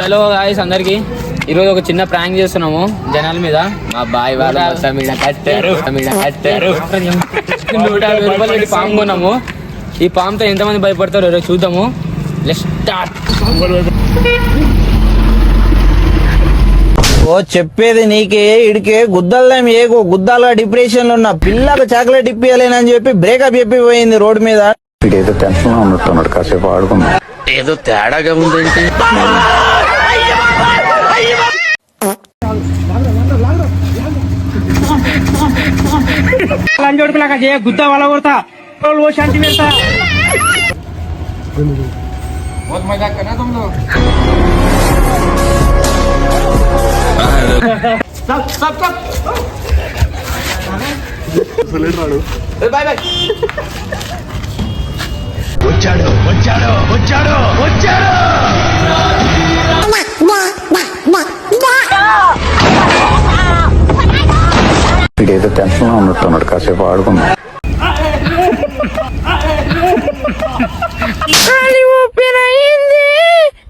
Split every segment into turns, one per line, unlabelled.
Hello guys అందరికి. ఈరోజు ఒక చిన్న ప్రాంక్ చేస్తున్నాము జనాల మీద. మా బాయ్ వాళ్ళు కట్టారు 150 రూపాయలు పెట్టి పాము కొన్నాము. ఈ పాముతో ఎంతమంది భయపడతారో ఈరోజు చూద్దాము. Let's start.
ఓ చెప్పేది నీకే ఇడికే గుద్దల్లేం ఏగో గుద్దాలుగా డిప్రెషన్ లో ఉన్న పిల్లలకు చాక్లెట్ ఇప్పియలేనని చెప్పి బ్రేకప్ చెప్పిపోయింది రోడ్డు మీద.
ఏదో టెన్షన్ లో ఉన్నట్టున్నాడు, కాసేపు ఆడుకున్నా.
ఏదో తేడాగా ఉందేంటి?
లంజోడుకులాగా చేయ గుద్ద వాళ్ళ కొడతా శాంతి పెడతా.
వచ్చాడు వచ్చాడు వచ్చాడు వచ్చాడు.
ఏదో టెన్షన్ లో ఉన్నట్టున్నాడు, కాసేపు ఆడుకున్నా.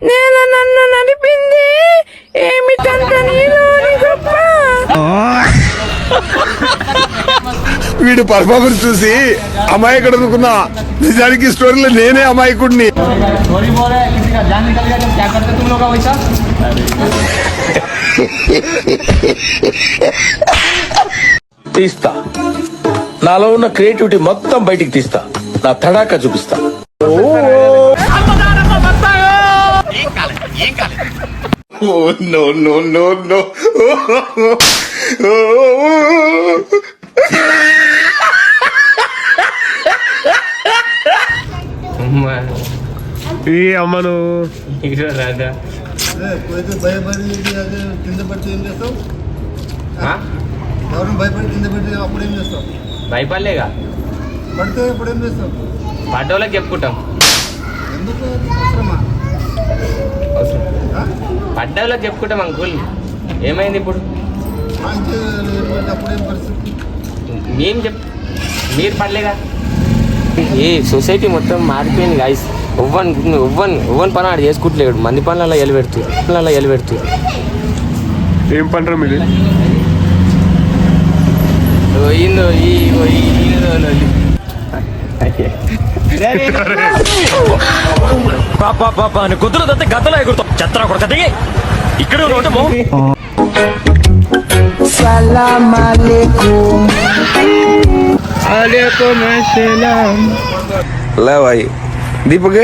నేను నన్ను నడిపింది ఏమిటంత గొప్ప.
వీడు పర్ఫార్మెన్స్ చూసి అమాయకుడు అనుకున్నా, నిజానికి స్టోరీలో నేనే అమాయకుడిని.
తీస్తా, నాలో ఉన్న క్రియేటివిటీ మొత్తం బయటికి తీస్తా, నా తడాకా చూపిస్తా.
ఈ అమ్మను
భయపడి కింద పడితే ఏం చేస్తావు? ఎవరిని భయపడి కింద పెడితే అప్పుడు ఏం చేస్తావు?
భయపడలేగా,
పడితే ఇప్పుడు ఏం చేస్తావు?
పడ్డోళ్ళకి చెప్పుకుంటాం.
ఎందుకు అవసరమా?
పడ్డోళ్ళకి చెప్పుకుంటాం అంకుల్. ఏమైంది ఇప్పుడు?
అప్పుడేం పరిస్థితి?
మీరు పడలేగా. ఈ సొసైటీ మొత్తం మారిపోయింది గాయస్. ఒవ్వని పని ఆడు చేసుకుంటలేడు. మంది పనులలో ఎలిపెడుతూ
ఏం పంటరా మీరు?
కుదురుదంతే గద్దలో ఎగురుతాం. చెత్త కొడుతుంది ఇక్కడ
ला भाई दीपक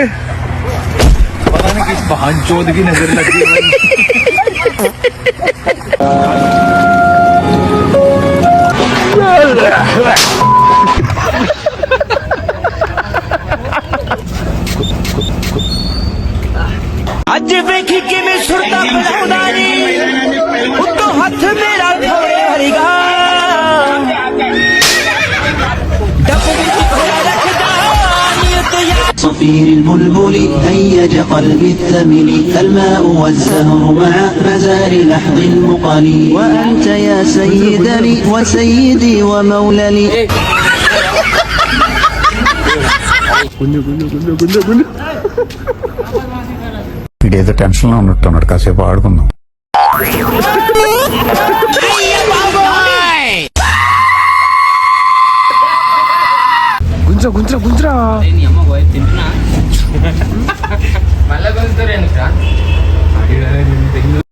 पता नहीं किस बहनचोद की नजर लगी है।
ਅੱਜ ਵੇਖੀ ਕਿਵੇਂ ਸੁਰਤਾ ਬਣਾਉਂਦਾ ਨੀ ਉੱਤੋਂ ਹੱਥ ਮੇਰਾ ਥੋੜੇ ਹਰੀਗਾ ਡੱਬ ਵਿੱਚ ਘੋੜਾ ਰੱਖਦਾ ਨੀਅਤ
صفير البلبل هيج قلبي الثمل الماء والزهر مع مزار لحظ المقل وأنت يا سيدني وسيدي ومولني.
ఏదో టెన్షన్ లో ఉన్నట్టున్నాడు, కాసేపు ఆడుకుందాం.
గుంజరా
తింటున్నా మళ్ళా గుంజుతారు ఎందుకు?